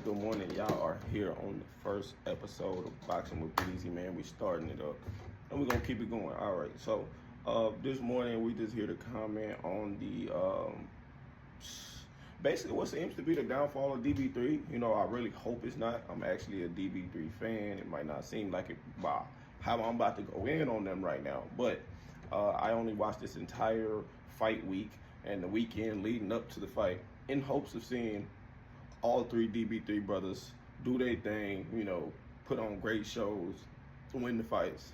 good morning. Y'all are here on the first episode of Boxing with Breezy, man. We starting it up, and we're gonna keep it going. All right. So, this morning we just here to comment on the basically what seems to be the downfall of db3. You know, I really hope it's not. I'm actually a db3 fan. It might not seem like it by how I'm about to go in on them right now, but I only watched this entire fight week and the weekend leading up to the fight in hopes of seeing all three db3 brothers do their thing, you know, put on great shows, win the fights.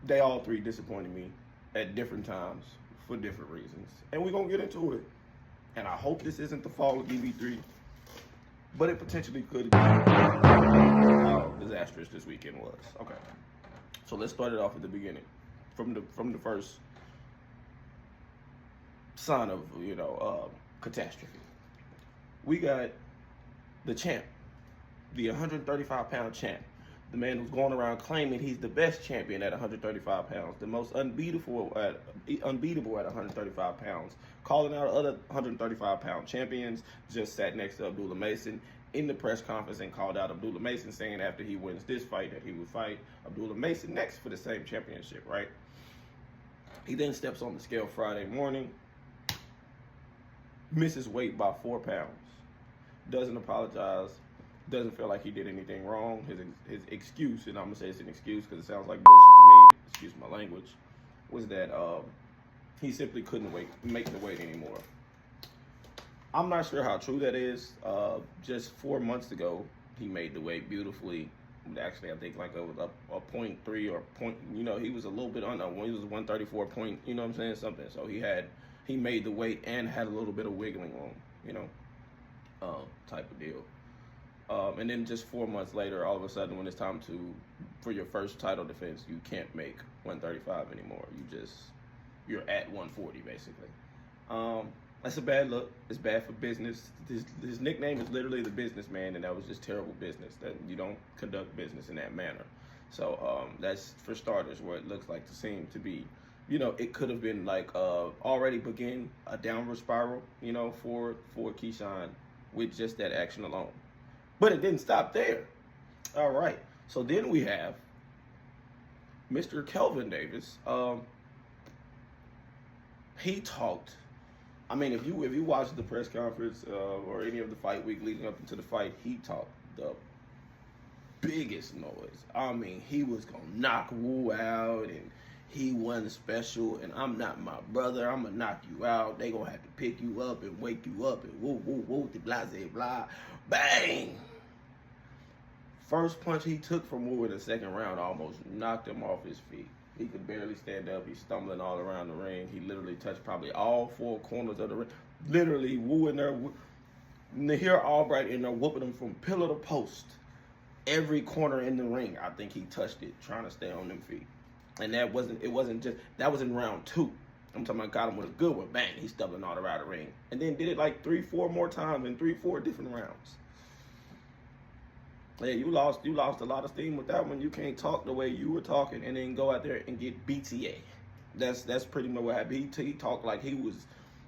They all three disappointed me at different times for different reasons. And we're going to get into it. And I hope this isn't the fall of db3, but it potentially could be how disastrous this weekend was. Okay. So let's start it off at the beginning. From the first sign of, catastrophe. We got the champ, the 135-pound champ, the man who's going around claiming he's the best champion at 135 pounds, the most unbeatable at 135 pounds, calling out other 135-pound champions, just sat next to Abdullah Mason in the press conference and called out Abdullah Mason, saying after he wins this fight that he would fight Abdullah Mason next for the same championship, right? He then steps on the scale Friday morning, misses weight by 4 pounds, doesn't apologize, doesn't feel like he did anything wrong. His excuse, and I'm gonna say it's an excuse because it sounds like bullshit to me, excuse my language, was that he simply couldn't make the weight anymore. I'm not sure how true that is. Just 4 months ago, he made the weight beautifully. Actually, I think like a 0.3 or point, he was a little bit under. He was 134 point, you know what I'm saying, something. So he made the weight and had a little bit of wiggling room, type of deal. And then just 4 months later, all of a sudden, when it's time for your first title defense, you can't make 135 anymore. You're at 140 basically. That's a bad look. It's bad for business. His nickname is literally the businessman, and that was just terrible business. That you don't conduct business in that manner. So that's for starters where it looks like to seem to be. It could have been like already begin a downward spiral, for Keyshawn with just that action alone. But it didn't stop there. All right. So then we have Mr. Keyshawn Davis. He talked. I mean, if you watch the press conference or any of the fight week leading up into the fight, he talked the biggest noise. I mean, he was gonna knock Wu out, and he wasn't special, and I'm not my brother. I'm gonna knock you out. They gonna have to pick you up and wake you up and woo woo woo, blah blah blah, bang. First punch he took from Wu in the second round almost knocked him off his feet. He could barely stand up. He's stumbling all around the ring. He literally touched probably all 4 corners of the ring. Literally, Wu in there, Nahir Albright in there whooping him from pillar to post. Every corner in the ring, I think he touched it, trying to stay on them feet. And that was in round 2. I'm talking about got him with a good one. Bang, he's stumbling all around the ring. And then did it like 3-4 more times in 3-4 different rounds. Yeah, you lost a lot of steam with that one. You can't talk the way you were talking and then go out there and get BTA. That's pretty much what happened. He talked like he was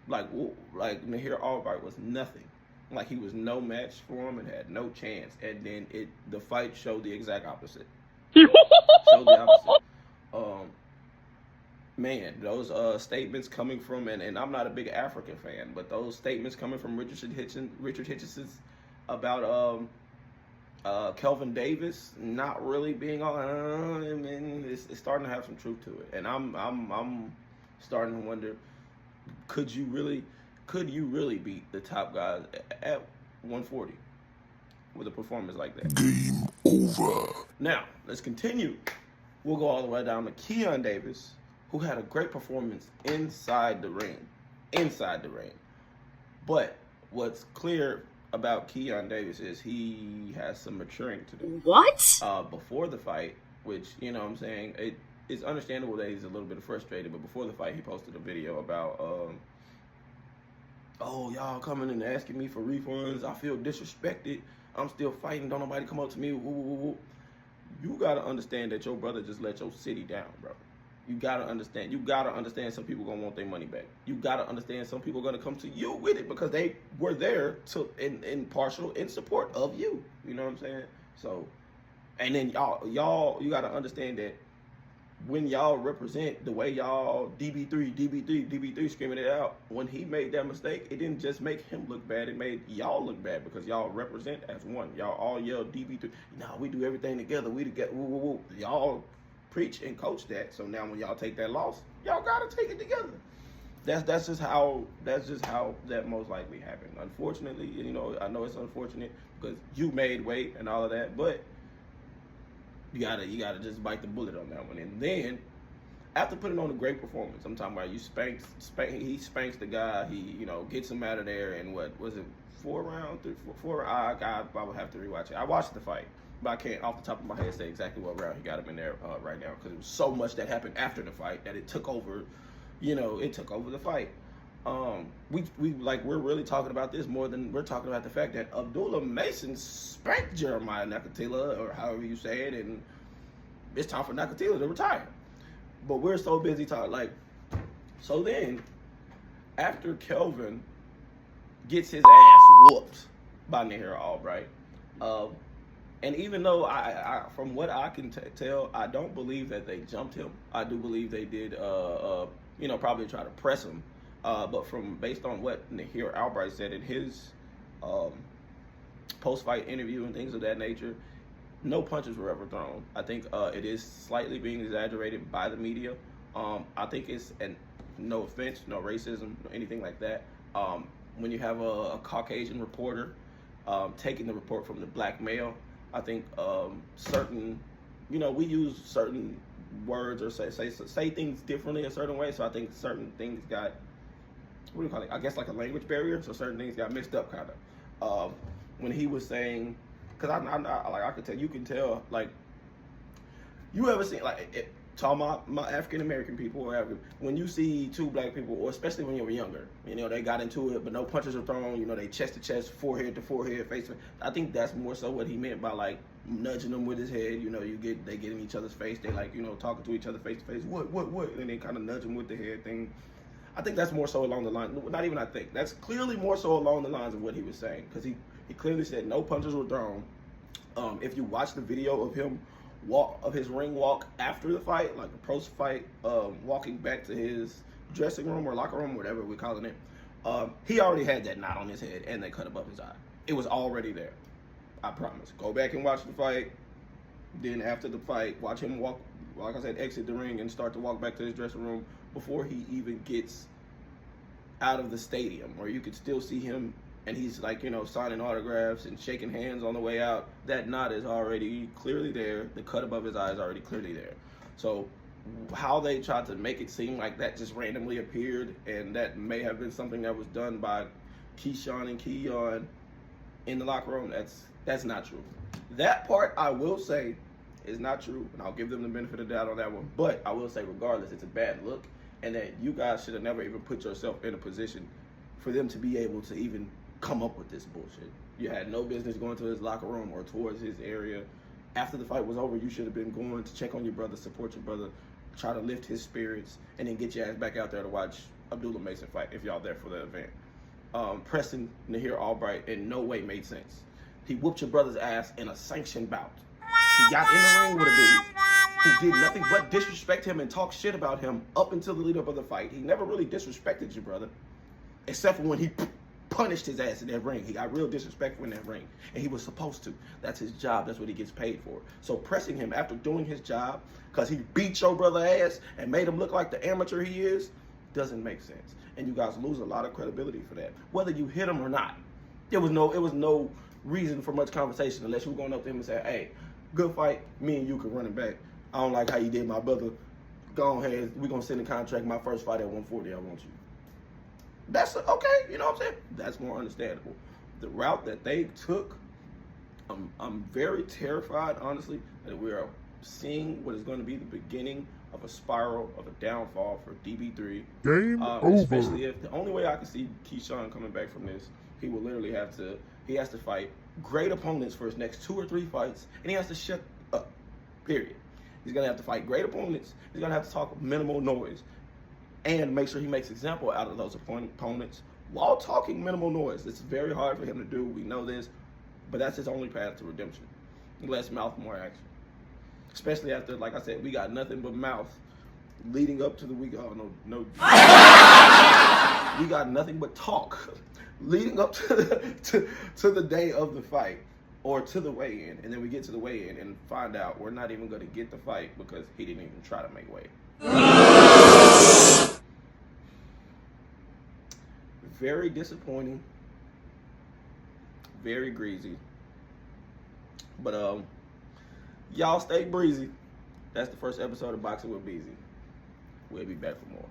like Nahir Albright was nothing. Like he was no match for him and had no chance. And then the fight showed the exact opposite. Showed the opposite. Man, those statements coming from and I'm not a big African fan, but those statements coming from Richard Hitchens's about Keyshawn Davis not really being on. I mean, it's starting to have some truth to it, and I'm starting to wonder: could you really beat the top guys at 140 with a performance like that? Game over. Now let's continue. We'll go all the way down to Keyshawn Davis, who had a great performance inside the ring. But what's clear about Keyshawn Davis is he has some maturing to do. What? Before the fight, which, what I'm saying, it's understandable that he's a little bit frustrated, but before the fight, he posted a video about, y'all coming and asking me for refunds. I feel disrespected. I'm still fighting. Don't nobody come up to me. Woo, woo, woo. You got to understand that your brother just let your city down, bro. You gotta understand. You gotta understand some people gonna want their money back. You gotta understand some people are gonna come to you with it because they were there to in partial in support of you. You know what I'm saying? So, and then y'all, you gotta understand that when y'all represent the way y'all db3 screaming it out, when he made that mistake, it didn't just make him look bad, it made y'all look bad because y'all represent as one. Y'all all yell db3. Nah, we do everything together. We together. Woo, woo, woo. Y'all preach and coach that. So now when y'all take that loss, y'all gotta take it together. That's just how that most likely happened. Unfortunately, you know, I know it's unfortunate because you made weight and all of that, but you gotta just bite the bullet on that one. And then after putting on a great performance, I'm talking about he spanks the guy. He, you know, gets him out of there. And what was it, 4 rounds? I would have to rewatch it. I watched the fight, but I can't off the top of my head say exactly what round he got him in there right now because it was so much that happened after the fight that it took over. You know, it took over the fight. We're really talking about this more than we're talking about the fact that Abdullah Mason spanked Jeremiah Nakathila, or however you say it, and it's time for Nakathila to retire. But we're so busy talking, so then, after Kelvin gets his ass whooped by Nahir Albright, and even though I from what I can tell, I don't believe that they jumped him. I do believe they did, probably try to press him. But based on what Nahir Albright said in his post-fight interview and things of that nature, no punches were ever thrown. I think it is slightly being exaggerated by the media. I think it's, and no offense, no racism, anything like that. When you have a Caucasian reporter taking the report from the black male, I think certain, we use certain words or say things differently a certain way. So I think certain things got, what do you call it? I guess like a language barrier. So certain things got mixed up, kind of. When he was saying, because I could tell, you can tell, like, you ever seen, like, talking about my African American people, or when you see two black people, or especially when you were younger, they got into it, but no punches are thrown. They chest to chest, forehead to forehead, face to face. I think that's more so what he meant by like nudging them with his head. They get in each other's face. They like talking to each other face to face. What? And they kind of nudge them with the head thing. I think that's more so along the line. Not even I think. That's clearly more so along the lines of what he was saying, because he clearly said no punches were thrown. If you watch the video of him his ring walk after the fight, like the post fight, walking back to his dressing room or locker room, whatever we're calling it, he already had that knot on his head and that cut above his eye. It was already there. I promise. Go back and watch the fight. Then after the fight, watch him walk, like I said, exit the ring and start to walk back to his dressing room before he even gets out of the stadium, where you could still see him. And he's like, signing autographs and shaking hands on the way out. That knot is already clearly there. The cut above his eye is already clearly there. So how they tried to make it seem like that just randomly appeared, and that may have been something that was done by Keyshawn and Keon in the locker room, that's not true. That part, I will say, is not true, and I'll give them the benefit of the doubt on that one. But I will say, regardless, it's a bad look, and that you guys should have never even put yourself in a position for them to be able to even come up with this bullshit. You had no business going to his locker room or towards his area. After the fight was over, you should have been going to check on your brother, support your brother, try to lift his spirits, and then get your ass back out there to watch Abdullah Mason fight if y'all there for the event. Pressing Nahir Albright in no way made sense. He whooped your brother's ass in a sanctioned bout. He got in the ring with a dude who did nothing but disrespect him and talk shit about him up until the lead up of the fight. He never really disrespected your brother, except for when he punished his ass in that ring. He got real disrespectful in that ring, and he was supposed to. That's his job. That's what he gets paid for. So pressing him after doing his job, because he beat your brother ass and made him look like the amateur he is, doesn't make sense. And you guys lose a lot of credibility for that, whether you hit him or not. It was no reason for much conversation unless you were going up to him and say, "Hey, good fight. Me and you can run it back. I don't like how you did my brother. Go ahead. We're gonna send a contract. My first fight at 140. I want you." That's okay, you know what I'm saying? That's more understandable. The route that they took, I'm very terrified, honestly, that we are seeing what is going to be the beginning of a spiral of a downfall for db3. Game over. Especially if the only way I can see Keyshawn coming back from this, he will literally has to fight great opponents for his next 2 or 3 fights, and he has to shut up, period. He's going to have to fight great opponents. He's going to have to talk minimal noise and make sure he makes example out of those opponents while talking minimal noise. It's very hard for him to do. We know this, but that's his only path to redemption. Less mouth, more action. Especially after, like I said, we got nothing but mouth leading up to the week. Oh, no. We got nothing but talk leading up to the day of the fight or to the weigh-in. And then we get to the weigh-in and find out we're not even going to get the fight because he didn't even try to make weight. Very disappointing. Very greasy. But y'all stay breezy. That's the first episode of Boxing with Beezy. We'll be back for more.